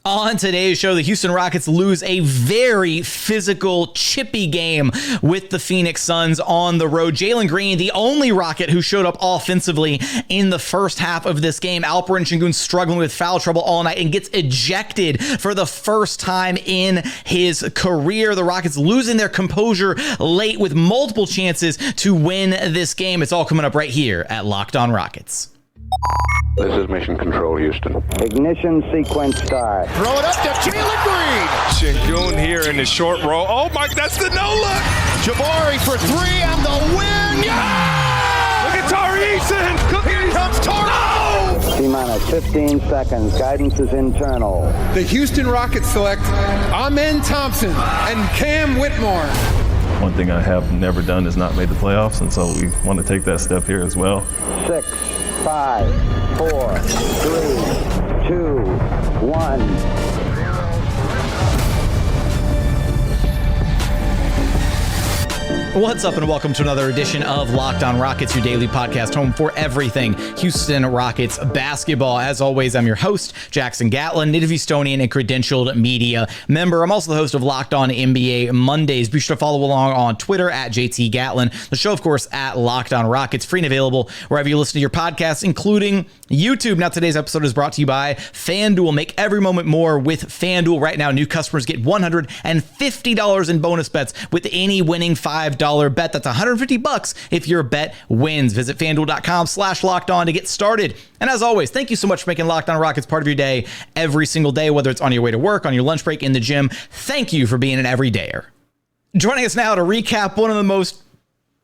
On today's show, the Houston Rockets lose a very physical, chippy game with the Phoenix Suns on the road. Jalen Green, the only Rocket who showed up offensively in the first half of this game. Alperen Sengun struggling with foul trouble all night and gets ejected for the first time in his career. The Rockets losing their composure late with multiple chances to win this game. It's all coming up right here at Locked On Rockets. This is Mission Control, Houston. Ignition sequence start. Throw it up to Jalen Green. Sengun here in the short row. Oh, my, that's the no-look. Jabari for three and the win. Yeah! Look at Tari, Eason. Here comes Tari. No! T-minus 15 seconds. Guidance is internal. The Houston Rockets select Thompson and Cam Whitmore. One thing I have never done is not made the playoffs, and so we want to take that step here as well. 6, 5, 4, 3, 2, 1. What's up and welcome to another edition of Locked On Rockets, your daily podcast home for everything Houston Rockets basketball. As always, I'm your host, Jackson Gatlin, native Houstonian and credentialed media member. I'm also the host of Locked On NBA Mondays. Be sure to follow along on Twitter at JT Gatlin. The show, of course, at Locked On Rockets, free and available wherever you listen to your podcasts, including YouTube. Now, today's episode is brought to you by FanDuel. Make every moment more with FanDuel. Right now, new customers get $150 in bonus bets with any winning $5 bet. That's $150 if your bet wins. Visit FanDuel.com/LockedOn to get started. And as always, thank you so much for making Locked On Rockets part of your day every single day, whether it's on your way to work, on your lunch break, in the gym. Thank you for being an everydayer. Joining us now to recap one of the most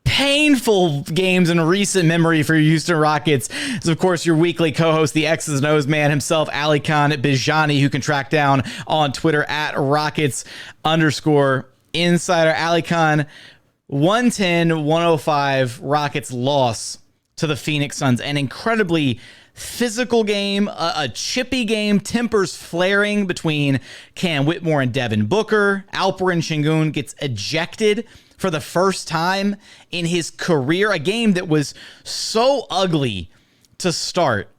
painful games in recent memory for Houston Rockets is, of course, your weekly co-host, the X's and O's man himself, Alykhan Bijani, who can track down on Twitter at Rockets_insider. Alykhan, 110-105 Rockets loss to the Phoenix Suns. An incredibly physical game, a chippy game, tempers flaring between Cam Whitmore and Devin Booker. Alperen Sengun gets ejected for the first time in his career. A game that was so ugly to start.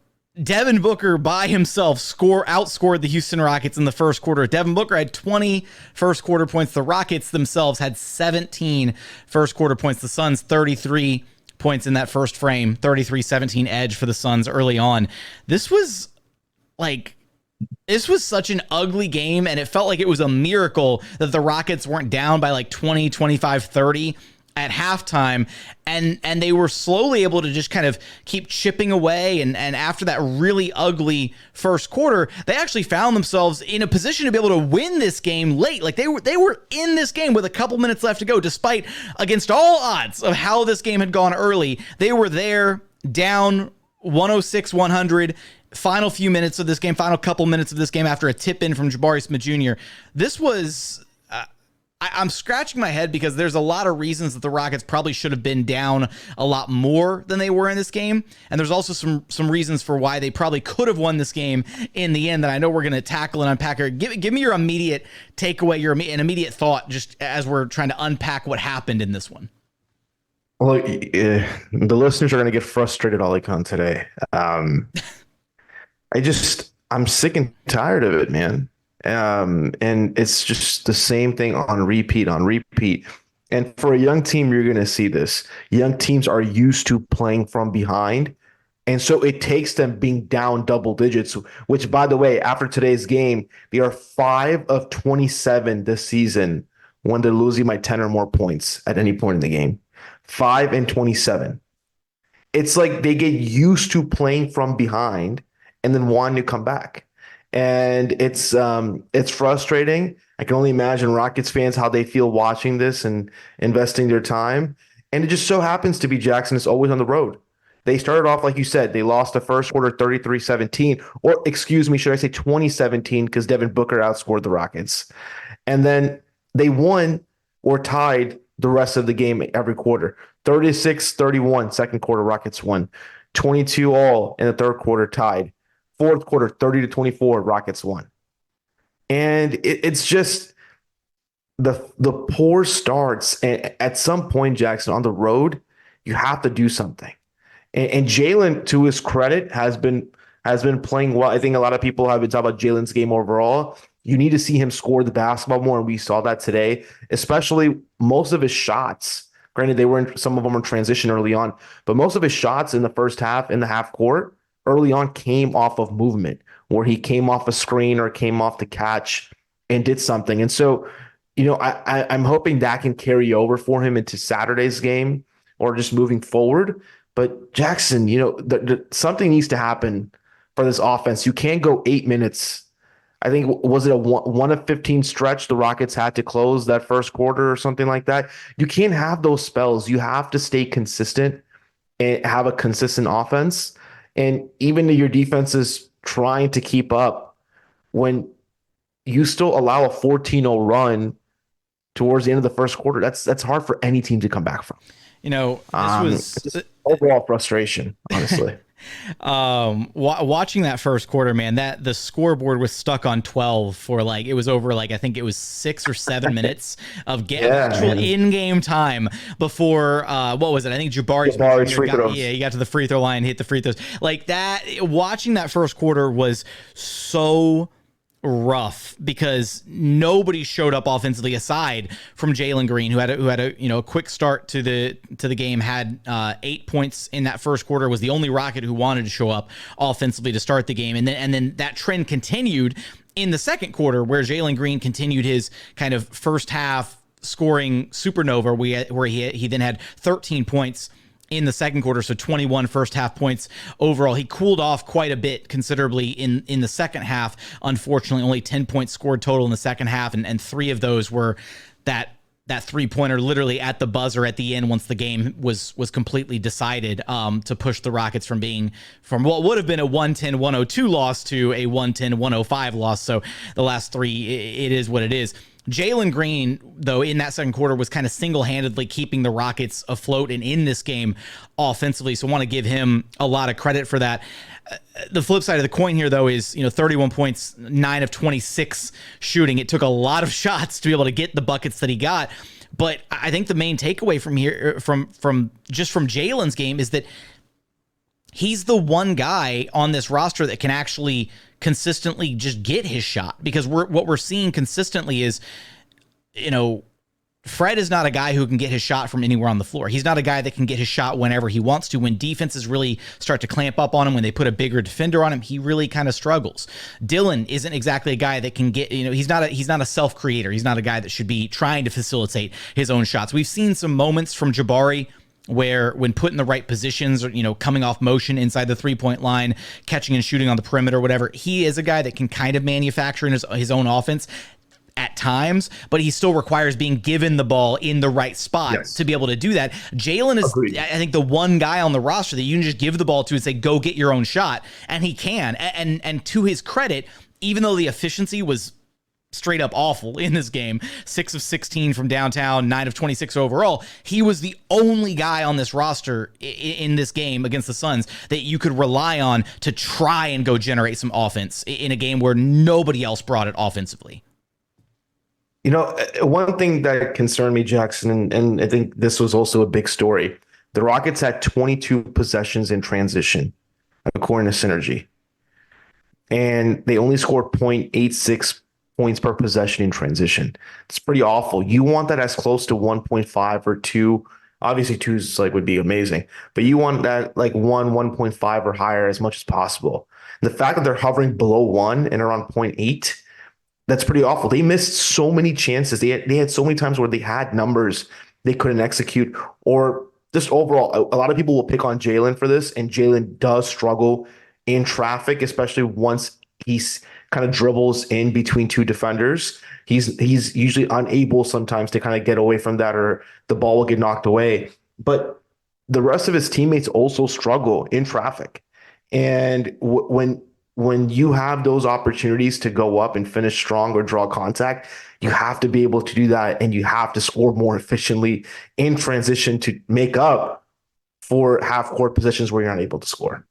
Devin Booker by himself outscored the Houston Rockets in the first quarter. Devin Booker had 20 first quarter points. The Rockets themselves had 17 first quarter points. The Suns 33 points in that first frame, 33-17 edge for the Suns early on. This was such an ugly game, and it felt like it was a miracle that the Rockets weren't down by like 20, 25, 30 at halftime, and they were slowly able to just kind of keep chipping away, and after that really ugly first quarter, they actually found themselves in a position to be able to win this game late. Like they were in this game with a couple minutes left to go, despite against all odds of how this game had gone early. They were there down 106-100. Final few minutes of this game, final couple minutes of this game after a tip in from Jabari Smith Jr. This was... I'm scratching my head because there's a lot of reasons that the Rockets probably should have been down a lot more than they were in this game. And there's also some reasons for why they probably could have won this game in the end that I know we're going to tackle and unpack here. Give me your immediate takeaway, an immediate thought, just as we're trying to unpack what happened in this one. Well, the listeners are going to get frustrated, Alykhan, today. I'm sick and tired of it, man. And it's just the same thing on repeat. And for a young team, you're going to see this. Young teams are used to playing from behind. And so it takes them being down double digits, which, by the way, after today's game, they are 5 of 27 this season when they're losing by 10 or more points at any point in the game. 5 and 27. It's like they get used to playing from behind and then wanting to come back. And it's frustrating. I can only imagine Rockets fans how they feel watching this and investing their time. And it just so happens to be Jackson is always on the road. They started off, like you said, they lost the first quarter 33-17, or excuse me, should I say 2017, because Devin Booker outscored the Rockets. And then they won or tied the rest of the game every quarter. 36-31, second quarter, Rockets won. 22 all in the third quarter, tied. Fourth quarter, 30-24, Rockets won. And it's just the poor starts. And at some point, Jackson, on the road, you have to do something. And Jalen, to his credit, has been has been playing well. I think a lot of people have been talking about Jalen's game overall. You need to see him score the basketball more, and we saw that today, especially most of his shots. Granted, some of them were in transition early on, but most of his shots in the first half, in the half court, early on came off of movement, where he came off a screen or came off the catch and did something. And so, I'm hoping that can carry over for him into Saturday's game or just moving forward. But Jackson, something needs to happen for this offense. You can't go 8 minutes. I think, was it a 1 of 15 stretch the Rockets had to close that first quarter or something like that? You can't have those spells. You have to stay consistent and have a consistent offense. And even though your defense is trying to keep up, when you still allow a 14-0 run towards the end of the first quarter, that's hard for any team to come back from. This was overall frustration, honestly. Watching that first quarter, man, that the scoreboard was stuck on 12 for it was over I think it was 6 or 7 minutes of actual in-game time before what was it? I think Jabari's free throws. He got to the free throw line, hit the free throws. That watching that first quarter was so rough because nobody showed up offensively aside from Jalen Green, who had a quick start to the game, had 8 points in that first quarter, was the only Rocket who wanted to show up offensively to start the game, and then that trend continued in the second quarter where Jalen Green continued his kind of first half scoring supernova where he then had 13 points in the second quarter, so 21 first half points overall. He cooled off quite a bit considerably in the second half. Unfortunately, only 10 points scored total in the second half, and 3 of those were that three-pointer literally at the buzzer at the end once the game was completely decided, to push the Rockets from what would have been a 110-102 loss to a 110-105 loss. So the last 3, it is what it is. Jalen Green, though, in that second quarter was kind of single-handedly keeping the Rockets afloat and in this game offensively, so I want to give him a lot of credit for that. The flip side of the coin here, though, is 31 points, 9 of 26 shooting. It took a lot of shots to be able to get the buckets that he got, but I think the main takeaway from here, from Jalen's game, is that he's the one guy on this roster that can actually consistently just get his shot, because what we're seeing consistently is, Fred is not a guy who can get his shot from anywhere on the floor. He's not a guy that can get his shot whenever he wants to. When defenses really start to clamp up on him, when they put a bigger defender on him, he really kind of struggles. Dillon isn't exactly a guy that can get, he's not a self-creator. He's not a guy that should be trying to facilitate his own shots. We've seen some moments from Jabari where, when put in the right positions, or coming off motion inside the 3-point line, catching and shooting on the perimeter, whatever, he is a guy that can kind of manufacture in his own offense at times, but he still requires being given the ball in the right spot to be able to do that. Jalen is, I think, the one guy on the roster that you can just give the ball to and say, go get your own shot, and he can. And to his credit, even though the efficiency was straight up awful in this game, 6 of 16 from downtown, 9 of 26 overall, he was the only guy on this roster in this game against the Suns that you could rely on to try and go generate some offense in a game where nobody else brought it offensively. One thing that concerned me, Jackson, and I think this was also a big story, the Rockets had 22 possessions in transition, according to Synergy, and they only scored 0.86 points per possession in transition. It's pretty awful. You want that as close to 1.5 or 2. Obviously, 2 is would be amazing, but you want that 1.5 or higher as much as possible. And the fact that they're hovering below 1 and around 0.8, that's pretty awful. They missed so many chances. They had so many times where they had numbers they couldn't execute, or just overall, a lot of people will pick on Jalen for this, and Jalen does struggle in traffic, especially once he's kind of dribbles in between 2 defenders. He's usually unable sometimes to kind of get away from that, or the ball will get knocked away. But the rest of his teammates also struggle in traffic. And when you have those opportunities to go up and finish strong or draw contact, you have to be able to do that, and you have to score more efficiently in transition to make up for half-court positions where you're not able to score.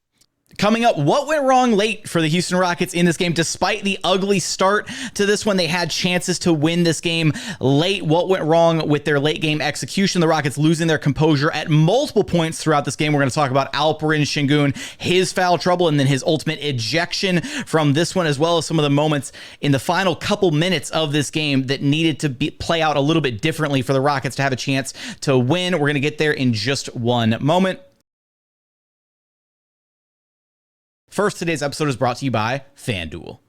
Coming up, what went wrong late for the Houston Rockets in this game? Despite the ugly start to this one, they had chances to win this game late. What went wrong with their late game execution? The Rockets losing their composure at multiple points throughout this game. We're going to talk about Alperen Sengun, his foul trouble, and then his ultimate ejection from this one, as well as some of the moments in the final couple minutes of this game that needed to play out a little bit differently for the Rockets to have a chance to win. We're going to get there in just one moment. First, today's episode is brought to you by FanDuel.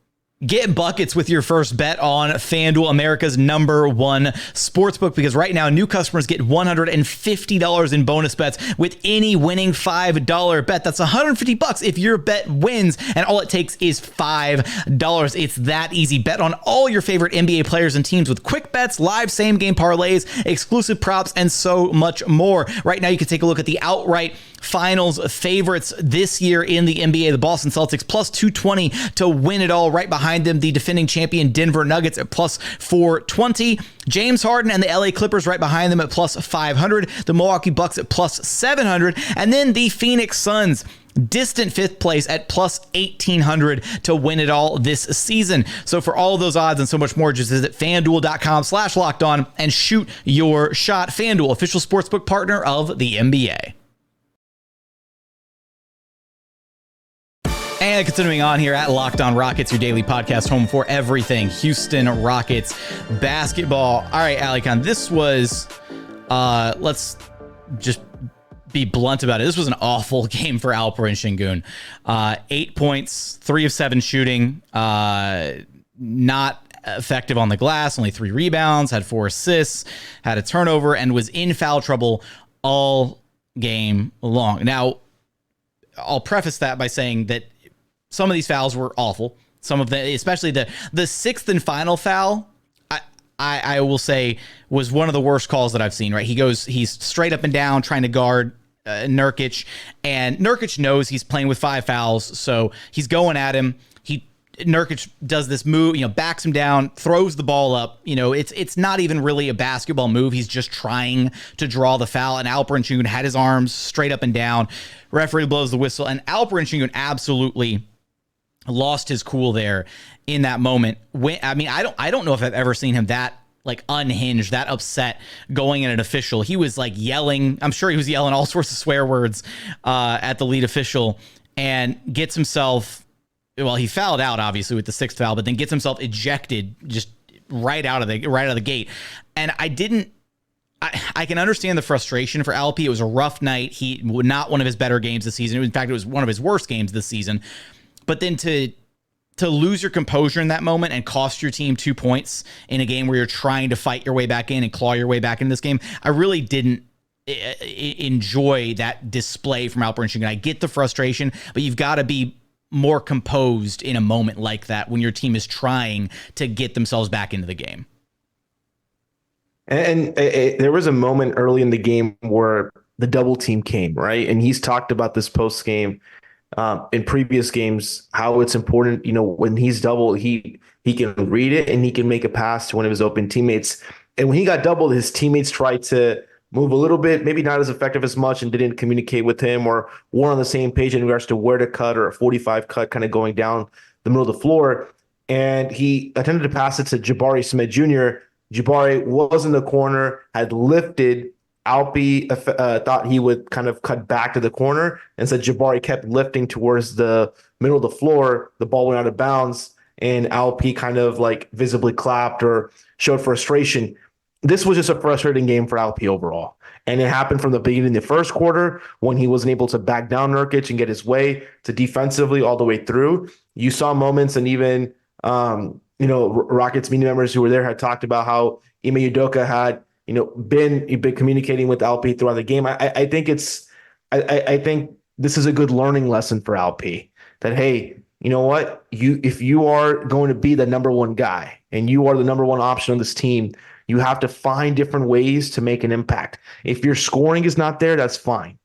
Get buckets with your first bet on FanDuel, America's #1 sportsbook, because right now new customers get $150 in bonus bets with any winning $5 bet. That's $150 if your bet wins, and all it takes is $5. It's that easy. Bet on all your favorite NBA players and teams with quick bets, live same-game parlays, exclusive props, and so much more. Right now, you can take a look at the outright finals favorites this year in the NBA. The Boston Celtics plus 220 to win it all. Right behind them, the defending champion Denver Nuggets at plus 420. James Harden and the LA Clippers right behind them at plus 500. The Milwaukee Bucks at plus 700. And then the Phoenix Suns, distant fifth place at plus 1,800 to win it all this season. So for all of those odds and so much more, just visit FanDuel.com/lockedon and shoot your shot. FanDuel, official sportsbook partner of the NBA. And continuing on here at Locked On Rockets, your daily podcast home for everything Houston Rockets basketball. All right, Alykhan, this was, let's just be blunt about it. This was an awful game for Alperen Sengun. 8 points, 3 of 7 shooting, not effective on the glass, only 3 rebounds, had 4 assists, had a turnover, and was in foul trouble all game long. Now, I'll preface that by saying that some of these fouls were awful. Some of them, especially the sixth and final foul, I will say was one of the worst calls that I've seen, right? He's straight up and down trying to guard Nurkic, and Nurkic knows he's playing with 5 fouls, so he's going at him. Nurkic does this move, backs him down, throws the ball up. It's not even really a basketball move. He's just trying to draw the foul, and Alperen Sengun had his arms straight up and down. Referee blows the whistle, and Alperen Sengun absolutely lost his cool there in that moment. I don't know if I've ever seen him that unhinged, that upset going at an official. He was yelling. I'm sure he was yelling all sorts of swear words at the lead official, and gets himself, well, he fouled out obviously with the 6th foul, but then gets himself ejected just right out of the gate. And I can understand the frustration for LP. It was a rough night. Not one of his better games this season. In fact, it was one of his worst games this season. But then to lose your composure in that moment and cost your team 2 points in a game where you're trying to fight your way back in and claw your way back into this game, I really didn't enjoy that display from Alperen Sengun. I get the frustration, but you've got to be more composed in a moment like that when your team is trying to get themselves back into the game. And there was a moment early in the game where the double team came, right? And he's talked about this post game in previous games, how it's important, when he's doubled, he can read it and he can make a pass to one of his open teammates. And when he got doubled, his teammates tried to move a little bit, maybe not as effective as much, and didn't communicate with him or weren't on the same page in regards to where to cut, or a 45 cut kind of going down the middle of the floor. And he attempted to pass it to Jabari Smith Jr. Jabari was in the corner, had lifted. Alpi thought he would kind of cut back to the corner, and said Jabari kept lifting towards the middle of the floor. The ball went out of bounds, and Alpi kind of visibly clapped or showed frustration. This was just a frustrating game for Alpi overall. And it happened from the beginning of the first quarter when he wasn't able to back down Nurkic and get his way to defensively all the way through. You saw moments, and even Rockets media members who were there had talked about how Ime Udoka had been communicating with Alpi throughout the game. I think this is a good learning lesson for Alpi, that, hey, you know what? If you are going to be the #1 guy and you are the #1 option on this team, you have to find different ways to make an impact. If your scoring is not there, that's fine.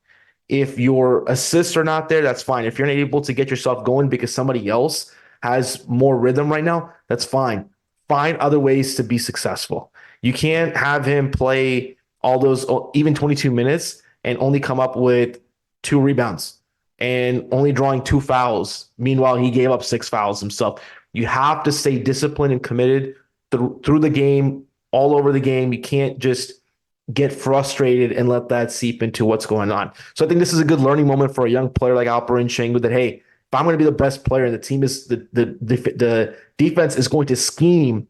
If your assists are not there, that's fine. If you're not able to get yourself going because somebody else has more rhythm right now, that's fine. Find other ways to be successful. You can't have him play all those, even 22 minutes, and only come up with 2 rebounds and only drawing 2 fouls. Meanwhile, he gave up 6 fouls himself. You have to stay disciplined and committed through the game, all over the game. You can't just get frustrated and let that seep into what's going on. So I think this is a good learning moment for a young player like Alperen Sengun that, hey, if I'm going to be the best player and the team is the defense is going to scheme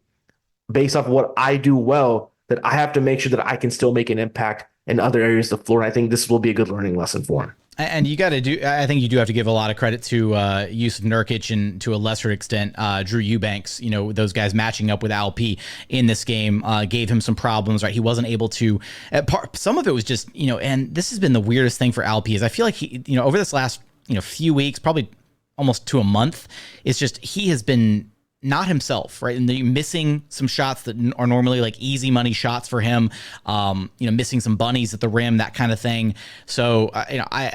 based off of what I do well, that I have to make sure that I can still make an impact in other areas of the floor. And I think this will be a good learning lesson for him. And you got to do, I think you do have to give a lot of credit to Jusuf Nurkic and to a lesser extent, Drew Eubanks. You know, those guys matching up with Alp in this game gave him some problems, right? He wasn't able to, some of it was just, you know, and this has been the weirdest thing for Alp is I feel like he, you know, over this last, you know, few weeks, probably almost to a month, it's just, he has been not himself, right? And missing some shots that are normally like easy money shots for him, you know, missing some bunnies at the rim, that kind of thing. So, you know,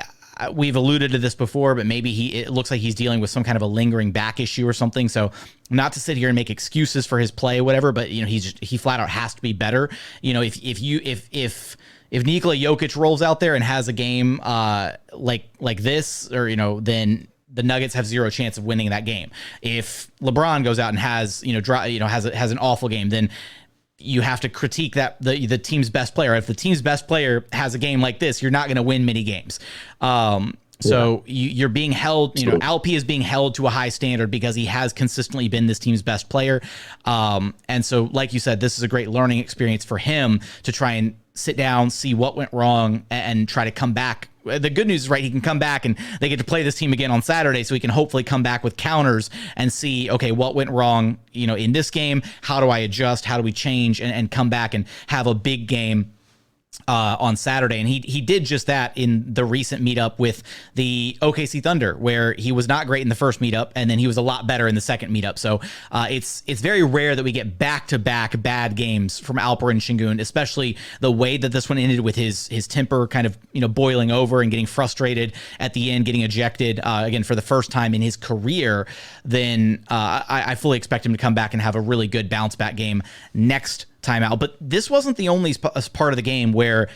we've alluded to this before, but maybe it looks like he's dealing with some kind of a lingering back issue or something. So not to sit here and make excuses for his play or whatever, but you know, he flat out has to be better. You know, if Nikola Jokic rolls out there and has a game like this, or, you know, then the Nuggets have zero chance of winning that game. If LeBron goes out and has, you know, has an awful game, then you have to critique that the team's best player. If the team's best player has a game like this, you're not going to win many games. So you're being held, you know, Alp is being held to a high standard because he has consistently been this team's best player. And so, like you said, this is a great learning experience for him to try and sit down, see what went wrong, and try to come back. The good news is, right, he can come back and they get to play this team again on Saturday, so he can hopefully come back with counters and see, okay, what went wrong, you know, in this game? How do I adjust? How do we change and come back and have a big game on Saturday? And he did just that in the recent meetup with the OKC Thunder, where he was not great in the first meetup and then he was a lot better in the second meetup. So it's very rare that we get back-to-back bad games from Alperen Sengun, especially the way that this one ended with his temper kind of, you know, boiling over and getting frustrated at the end, getting ejected again for the first time in his career. Then I fully expect him to come back and have a really good bounce back game next time out. But this wasn't the only part of the game where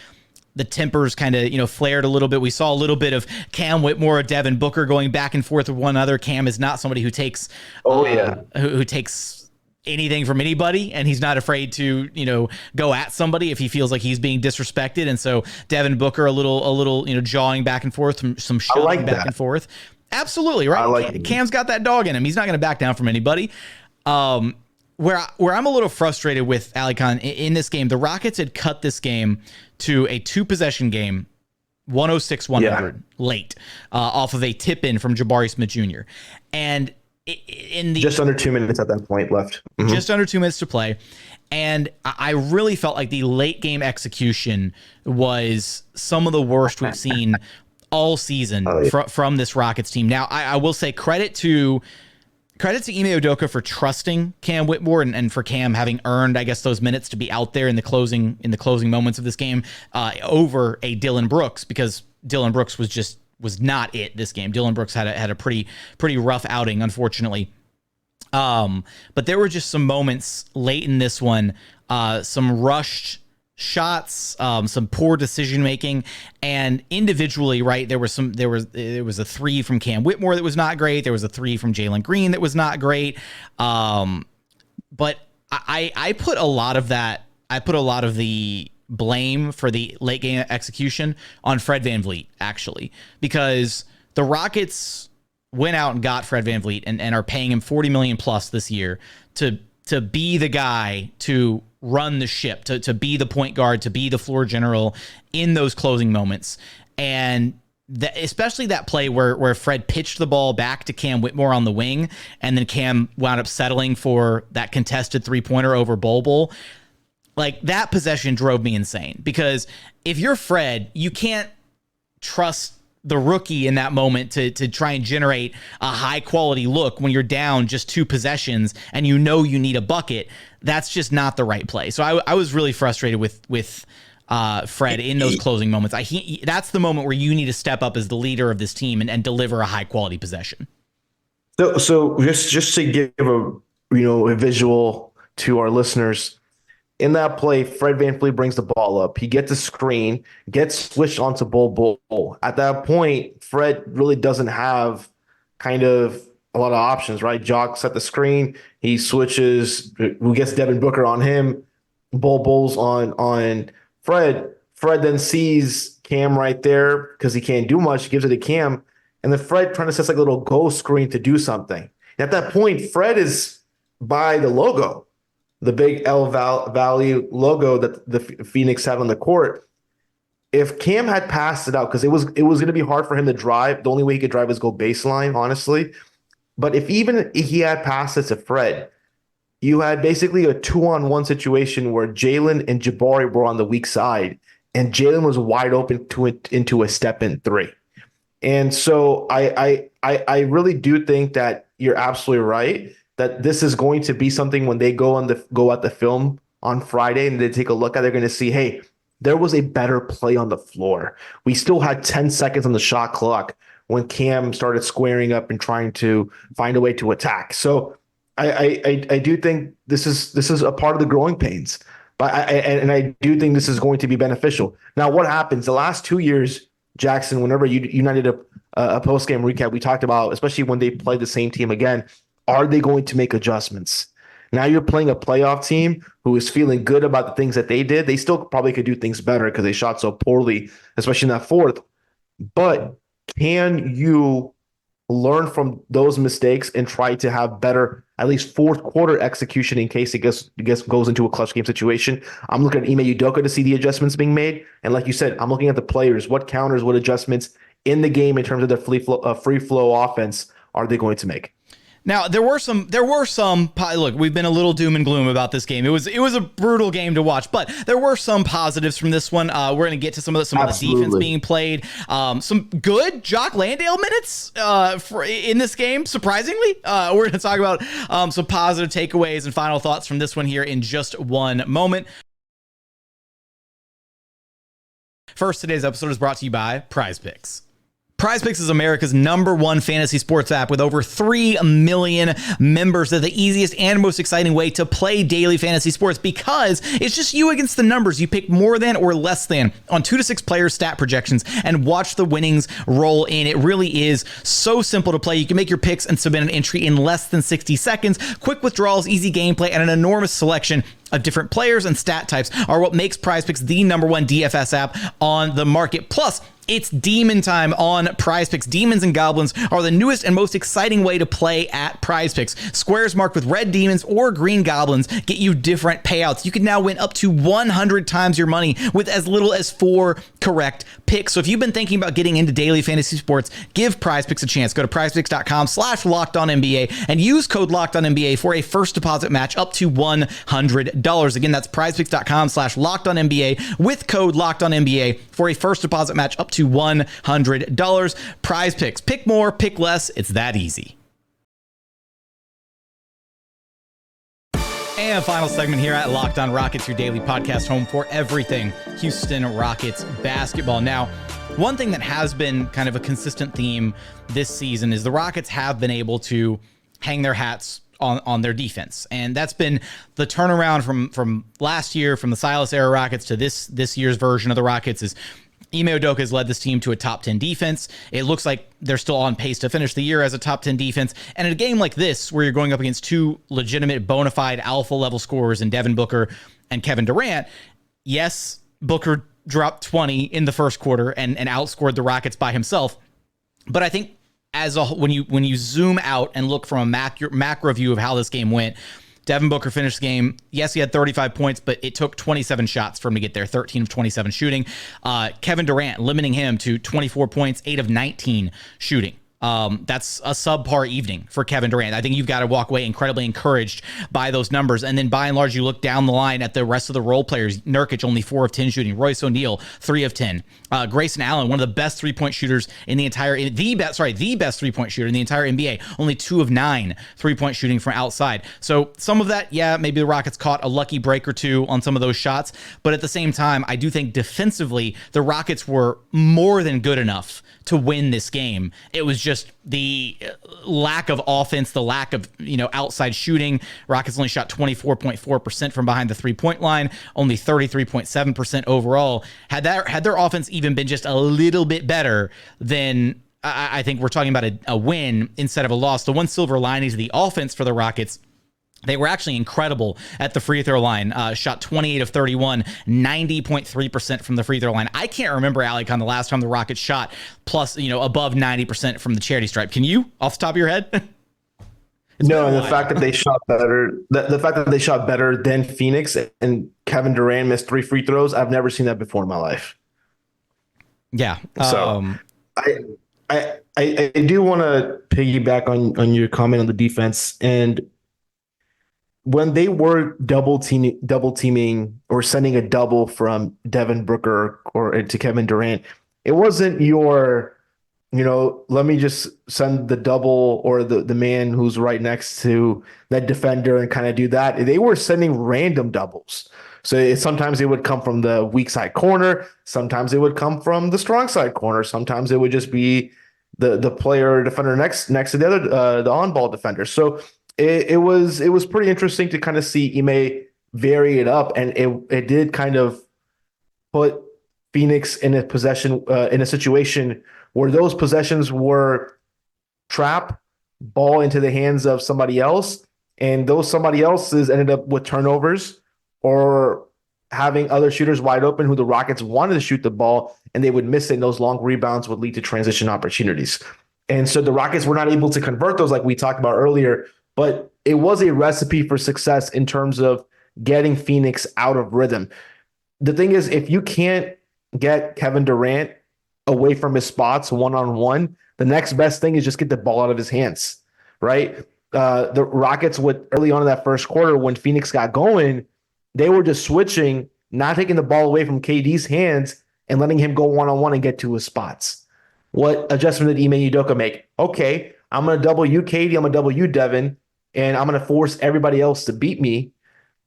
the tempers kind of, you know, flared a little bit. We saw a little bit of Cam Whitmore, Devin Booker going back and forth with one another. Cam is not somebody who takes, who takes anything from anybody, and he's not afraid to, you know, go at somebody if he feels like he's being disrespected. And so Devin Booker a little, you know, jawing back and forth, some shoving back and forth. Absolutely, right? Cam's got that dog in him. He's not going to back down from anybody. Where I'm a little frustrated with Alykhan in this game, the Rockets had cut this game to a 2-possession game, 106-100 late, off of a tip-in from Jabari Smith Jr. And in the just under 2 minutes at that point left. Mm-hmm. Just under 2 minutes to play. And I really felt like the late game execution was some of the worst we've seen all season from this Rockets team. Now, I will say credit to Ime Udoka for trusting Cam Whitmore and for Cam having earned, I guess, those minutes to be out there in the closing moments of this game over a Dillon Brooks, because Dillon Brooks was not it this game. Dillon Brooks had a pretty rough outing, unfortunately. But there were just some moments late in this one, some rushed shots, some poor decision making, and individually, right, there was a 3 from Cam Whitmore that was not great. There was a 3 from Jalen Green that was not great. But I put a lot of the blame for the late game execution on Fred VanVleet, actually, because the Rockets went out and got Fred VanVleet and are paying him $40 million plus this year to be the guy to run the ship, to be the point guard, to be the floor general in those closing moments. And especially that play where Fred pitched the ball back to Cam Whitmore on the wing, and then Cam wound up settling for that contested 3-pointer over Bol. Like, that possession drove me insane, because if you're Fred, you can't trust the rookie in that moment to try and generate a high quality look when you're down just 2 possessions and you know you need a bucket. That's just not the right play. So I was really frustrated with Fred in those closing moments. That's the moment where you need to step up as the leader of this team and deliver a high quality possession. So just to give a visual to our listeners, In that play, Fred VanVleet brings the ball up. He gets a screen, gets switched onto Bull. At that point, Fred really doesn't have kind of a lot of options, right? Jock set the screen. He switches, who gets Devin Booker on him. Bull's on Fred. Fred then sees Cam right there because he can't do much. He gives it to Cam. And then Fred trying to set like a little ghost screen to do something. And at that point, Fred is by the logo, the big L Valley logo that the Phoenix had on the court. If Cam had passed it out, because it was going to be hard for him to drive. The only way he could drive is go baseline, honestly. But if he had passed it to Fred, you had basically a 2-on-1 situation where Jalen and Jabari were on the weak side, and Jalen was wide open into a step-in three. And so I really do think that you're absolutely right that this is going to be something when they go at the film on Friday and they take a look at it, they're going to see, hey, there was a better play on the floor. We still had 10 seconds on the shot clock when Cam started squaring up and trying to find a way to attack. So I do think this is a part of the growing pains, but I do think this is going to be beneficial. Now, what happens the last 2 years, Jackson? Whenever United a post game recap, we talked about, especially when they play the same team again, are they going to make adjustments? Now you're playing a playoff team who is feeling good about the things that they did. They still probably could do things better because they shot so poorly, especially in that fourth. But can you learn from those mistakes and try to have better, at least fourth quarter execution in case it goes into a clutch game situation? I'm looking at Ime Udoka to see the adjustments being made. And like you said, I'm looking at the players. What counters, what adjustments in the game in terms of their free flow offense are they going to make? Now, there were some, look, we've been a little doom and gloom about this game. It was a brutal game to watch, but there were some positives from this one. We're going to get to some of the defense being played. Some good Jock Landale minutes in this game, surprisingly. We're going to talk about some positive takeaways and final thoughts from this one here in just one moment. First, today's episode is brought to you by Prize Picks. Prize Picks is America's #1 fantasy sports app with over 3 million members. They're the easiest and most exciting way to play daily fantasy sports because it's just you against the numbers. You pick more than or less than on 2 to 6 players' stat projections and watch the winnings roll in. It really is so simple to play. You can make your picks and submit an entry in less than 60 seconds. Quick withdrawals, easy gameplay, and an enormous selection of different players and stat types are what makes Prize Picks the #1 DFS app on the market. Plus, it's demon time on Prize Picks. Demons and goblins are the newest and most exciting way to play at Prize Picks. Squares marked with red demons or green goblins get you different payouts. You can now win up to 100 times your money with as little as 4 correct picks. So if you've been thinking about getting into daily fantasy sports, give Prize Picks a chance. Go to prizepicks.com/LockedOnNBA and use code LockedOnNBA for a first deposit match up to $100. Again, that's prizepicks.com/LockedOnNBA with code LockedOnNBA for a first deposit match up to $100. Prize Picks. Pick more, pick less. It's that easy. And final segment here at Locked On Rockets, your daily podcast home for everything Houston Rockets basketball. Now, one thing that has been kind of a consistent theme this season is the Rockets have been able to hang their hats on their defense. And that's been the turnaround from last year, from the Silas era Rockets to this year's version of the Rockets is Ime Udoka has led this team to a top 10 defense. It looks like they're still on pace to finish the year as a top 10 defense. And in a game like this, where you're going up against 2 legitimate bona fide alpha level scorers in Devin Booker and Kevin Durant, yes, Booker dropped 20 in the first quarter and outscored the Rockets by himself. But I think when you zoom out and look from a macro view of how this game went, Devin Booker finished the game. Yes, he had 35 points, but it took 27 shots for him to get there, 13 of 27 shooting. Kevin Durant limiting him to 24 points, 8 of 19 shooting. That's a subpar evening for Kevin Durant. I think you've got to walk away incredibly encouraged by those numbers. And then by and large, you look down the line at the rest of the role players. Nurkic only 4 of 10 shooting. Royce O'Neal 3 of 10. Grayson Allen, one of the best 3-point shooters in the best 3-point shooter in the entire NBA. Only 2 of 9 3-point shooting from outside. So some of that, yeah, maybe the Rockets caught a lucky break or two on some of those shots. But at the same time, I do think defensively, the Rockets were more than good enough to win this game. It was just just the lack of offense, the lack of, outside shooting. Rockets only shot 24.4% from behind the 3-point line, only 33.7% overall. Had their offense even been just a little bit better, then I think we're talking about a win instead of a loss. The one silver lining to the offense for the Rockets, they were actually incredible at the free throw line. Shot 28 of 31, 90.3% from the free throw line. I can't remember, Alykhan, the last time the Rockets shot plus, above 90% from the charity stripe. Can you, off the top of your head? No, and the fact that they shot better, the fact that they shot better than Phoenix and Kevin Durant missed 3 free throws, I've never seen that before in my life. Yeah. So I do want to piggyback on your comment on the defense. And when they were double teaming or sending a double from Devin Booker or to Kevin Durant, it wasn't your, let me just send the double or the man who's right next to that defender and kind of do that. They were sending random doubles. So sometimes it would come from the weak side corner. Sometimes it would come from the strong side corner. Sometimes it would just be the player or defender next to the other, the on-ball defender. So it was pretty interesting to kind of see Ime vary it up, and it did kind of put Phoenix in a situation where those possessions were trap ball into the hands of somebody else, and those somebody else's ended up with turnovers or having other shooters wide open who the Rockets wanted to shoot the ball, and they would miss it, and those long rebounds would lead to transition opportunities. And so the Rockets were not able to convert those like we talked about earlier, but it was a recipe for success in terms of getting Phoenix out of rhythm. The thing is, if you can't get Kevin Durant away from his spots one-on-one, the next best thing is just get the ball out of his hands, right? The Rockets would, early on in that first quarter, when Phoenix got going, they were just switching, not taking the ball away from KD's hands and letting him go one-on-one and get to his spots. What adjustment did Ime Udoka make? Okay, I'm going to double you, KD. I'm going to double you, Devin, and I'm going to force everybody else to beat me.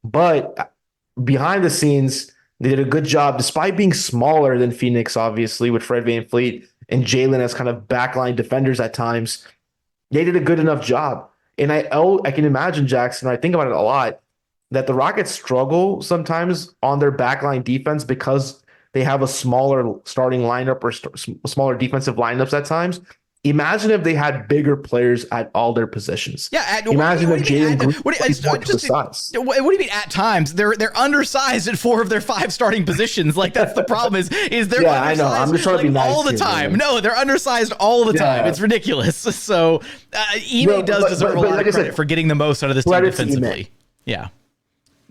But behind the scenes, they did a good job, despite being smaller than Phoenix, obviously, with Fred VanVleet and Jalen as kind of backline defenders at times. They did a good enough job. And I can imagine, Jackson, I think about it a lot, that the Rockets struggle sometimes on their backline defense because they have a smaller starting lineup or smaller defensive lineups at times. Imagine if they had bigger players at all their positions. Yeah, imagine if Jalen Green what do you mean at times? They're undersized at 4 of their 5 starting positions. Like, that's the problem. Is they're yeah, undersized, I know. I'm just trying to be nice all the time. Man. No, they're undersized all the time. It's ridiculous. So Ime does deserve a lot of credit for getting the most out of this team defensively. Yeah,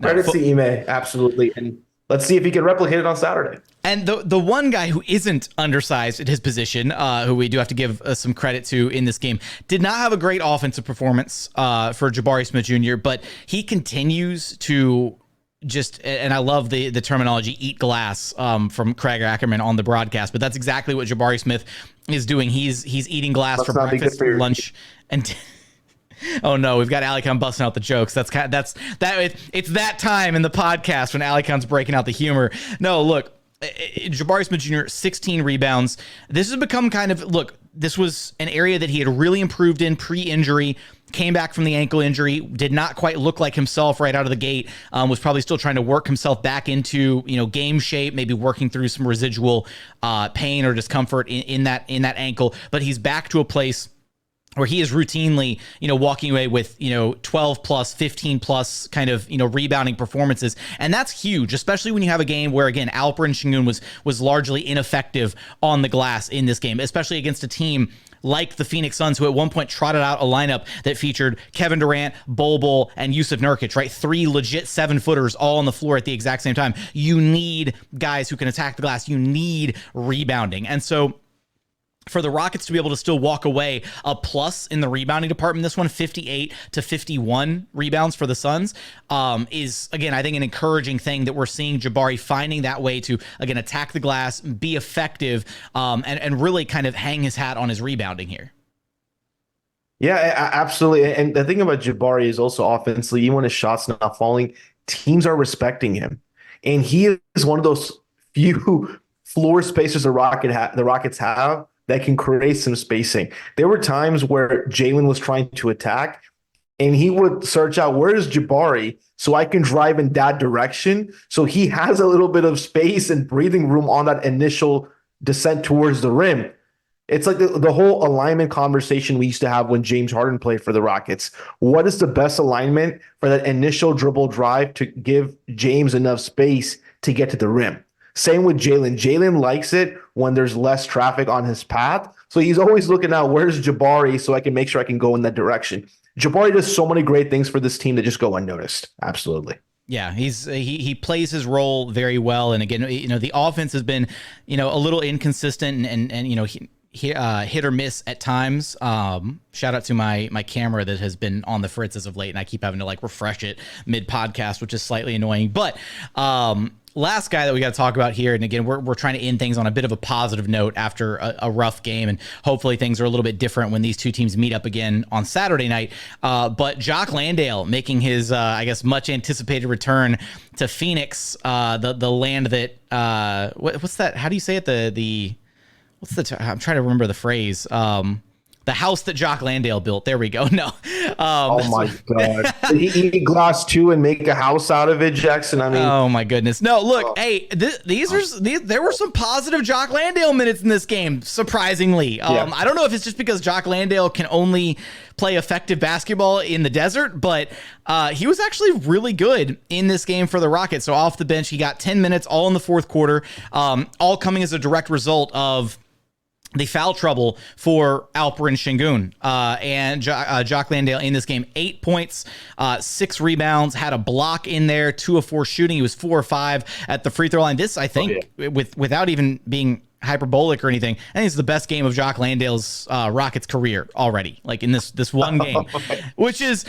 credit to Ime, absolutely. And let's see if he can replicate it on Saturday. And the one guy who isn't undersized at his position, who we do have to give some credit to in this game, did not have a great offensive performance for Jabari Smith Jr., but he continues to just, and I love the terminology, eat glass from Craig Ackerman on the broadcast, but that's exactly what Jabari Smith is doing. He's eating glass for breakfast, lunch, and oh no, we've got Alykhan busting out the jokes. It's that time in the podcast when Alykhan's breaking out the humor. No, look, Jabari Smith Jr., 16 rebounds. This has become this was an area that he had really improved in pre-injury, came back from the ankle injury, did not quite look like himself right out of the gate, was probably still trying to work himself back into, game shape, maybe working through some residual pain or discomfort in that ankle, but he's back to a place where he is routinely, walking away with, 12 plus, 15 plus kind of, rebounding performances. And that's huge, especially when you have a game where, again, Alperen Sengun was largely ineffective on the glass in this game, especially against a team like the Phoenix Suns, who at one point trotted out a lineup that featured Kevin Durant, Bol, and Jusuf Nurkic, right? 3 legit 7-footers all on the floor at the exact same time. You need guys who can attack the glass. You need rebounding. And so for the Rockets to be able to still walk away a plus in the rebounding department, this one 58 to 51 rebounds for the Suns is, again, I think an encouraging thing that we're seeing Jabari finding that way to, again, attack the glass, be effective, and really kind of hang his hat on his rebounding here. Yeah, absolutely. And the thing about Jabari is also offensively, even when his shot's not falling, teams are respecting him. And he is one of those few floor spacers the Rockets have that can create some spacing. There were times where Jalen was trying to attack, and he would search out, where's Jabari, so I can drive in that direction. So he has a little bit of space and breathing room on that initial descent towards the rim. It's like the whole alignment conversation we used to have when James Harden played for the Rockets. What is the best alignment for that initial dribble drive to give James enough space to get to the rim? Same with Jalen. Jalen likes it when there's less traffic on his path. So he's always looking out, where's Jabari, so I can make sure I can go in that direction. Jabari does so many great things for this team that just go unnoticed. Absolutely. Yeah, he plays his role very well. And again, the offense has been, a little inconsistent and hit or miss at times. Shout out to my camera that has been on the fritz as of late, and I keep having to refresh it mid podcast, which is slightly annoying. But last guy that we got to talk about here, and again, we're trying to end things on a bit of a positive note after a rough game, and hopefully things are a little bit different when these two teams meet up again on Saturday night. But Jock Landale making his, much anticipated return to Phoenix, the land that what's that? How do you say it? I'm trying to remember the phrase. The house that Jock Landale built. There we go. No. Oh my God. Did he eat glass too and make a house out of it, Jackson? I mean, oh my goodness. No, look, hey, there were some positive Jock Landale minutes in this game, surprisingly. I don't know if it's just because Jock Landale can only play effective basketball in the desert, but he was actually really good in this game for the Rockets. So off the bench, he got 10 minutes all in the fourth quarter, all coming as a direct result of the foul trouble for Alperen Sengun and Jock Landale in this game. 8 points, 6 rebounds, had a block in there, 2 of 4 shooting. He was 4 or 5 at the free throw line. This, I think, without even being hyperbolic or anything, I think it's the best game of Jock Landale's Rockets career already, in this one game, which is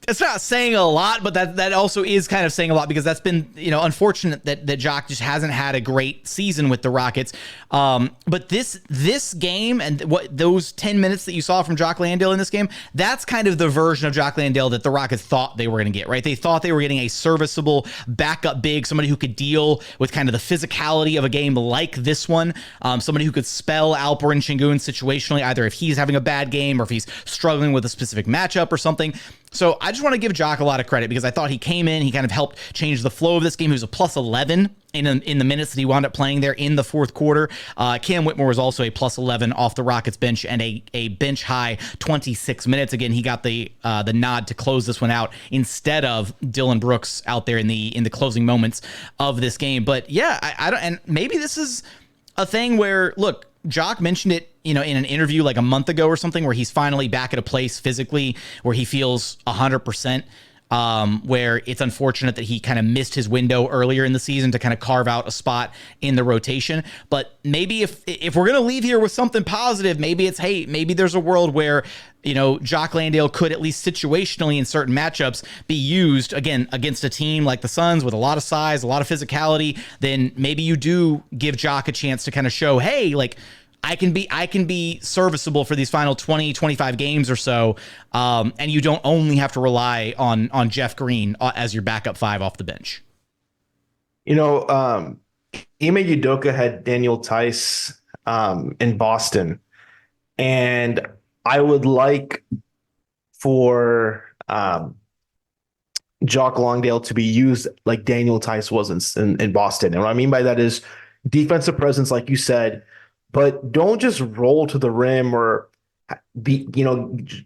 it's not saying a lot, but that also is kind of saying a lot, because that's been, unfortunate that Jock just hasn't had a great season with the Rockets. But this game and what those 10 minutes that you saw from Jock Landale in this game, that's kind of the version of Jock Landale that the Rockets thought they were going to get, right? They thought they were getting a serviceable backup big, somebody who could deal with kind of the physicality of a game like this one, somebody who could spell Alperen Sengun situationally, either if he's having a bad game or if he's struggling with a specific matchup or something. So I just want to give Jock a lot of credit, because I thought he came in, he kind of helped change the flow of this game. He was a plus 11 in the minutes that he wound up playing there in the fourth quarter. Cam Whitmore was also a plus 11 off the Rockets bench and a bench high 26 minutes. Again, he got the nod to close this one out instead of Dillon Brooks out there in the closing moments of this game. But yeah, I don't, and maybe this is a thing where, look, Jock mentioned it, in an interview a month ago or something, where he's finally back at a place physically where he feels 100%, where it's unfortunate that he kind of missed his window earlier in the season to kind of carve out a spot in the rotation. But maybe if we're going to leave here with something positive, maybe it's, hey, maybe there's a world where, Jock Landale could, at least situationally in certain matchups, be used again against a team like the Suns with a lot of size, a lot of physicality. Then maybe you do give Jock a chance to kind of show, hey, I can be serviceable for these final 20, 25 games or so, and you don't only have to rely on Jeff Green as your backup 5 off the bench. Ime Udoka had Daniel Tice in Boston, and I would like for Jock Landale to be used like Daniel Tice was in Boston. And what I mean by that is defensive presence, like you said, but don't just roll to the rim or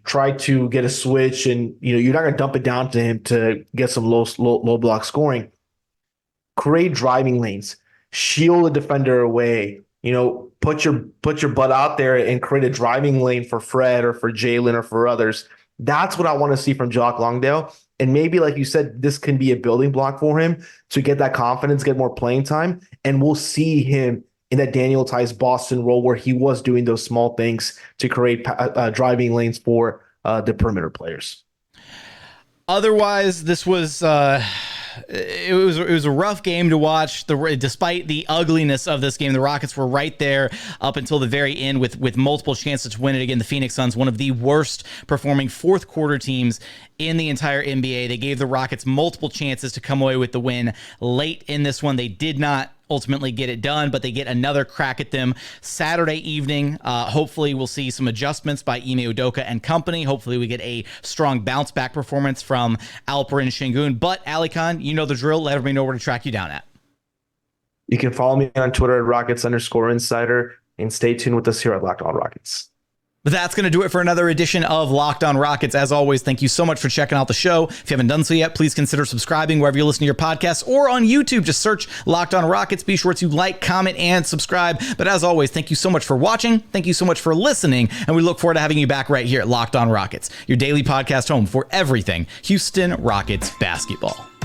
try to get a switch and, you're not going to dump it down to him to get some low block scoring. Create driving lanes, shield the defender away, put your butt out there and create a driving lane for Fred or for Jalen or for others. That's what I want to see from Jock Landale. And maybe, like you said, this can be a building block for him to get that confidence, get more playing time. And we'll see him in that Daniel Tice Boston role where he was doing those small things to create driving lanes for the perimeter players. Otherwise, this was it was a rough game to watch. Despite the ugliness of this game, the Rockets were right there up until the very end with multiple chances to win it. Again, the Phoenix Suns, one of the worst performing fourth quarter teams in the entire NBA. They gave the Rockets multiple chances to come away with the win late in this one. They did not ultimately get it done, but they get another crack at them Saturday evening. Hopefully we'll see some adjustments by Ime Udoka and company. Hopefully we get a strong bounce back performance from Alperen Sengun. But Alykhan, you know the drill. Let everybody know where to track you down at. You can follow me on Twitter at Rockets_insider and stay tuned with us here at Locked On Rockets. But that's going to do it for another edition of Locked On Rockets. As always, thank you so much for checking out the show. If you haven't done so yet, please consider subscribing wherever you listen to your podcasts or on YouTube. Just search Locked On Rockets. Be sure to like, comment, and subscribe. But as always, thank you so much for watching. Thank you so much for listening. And we look forward to having you back right here at Locked On Rockets, your daily podcast home for everything Houston Rockets basketball.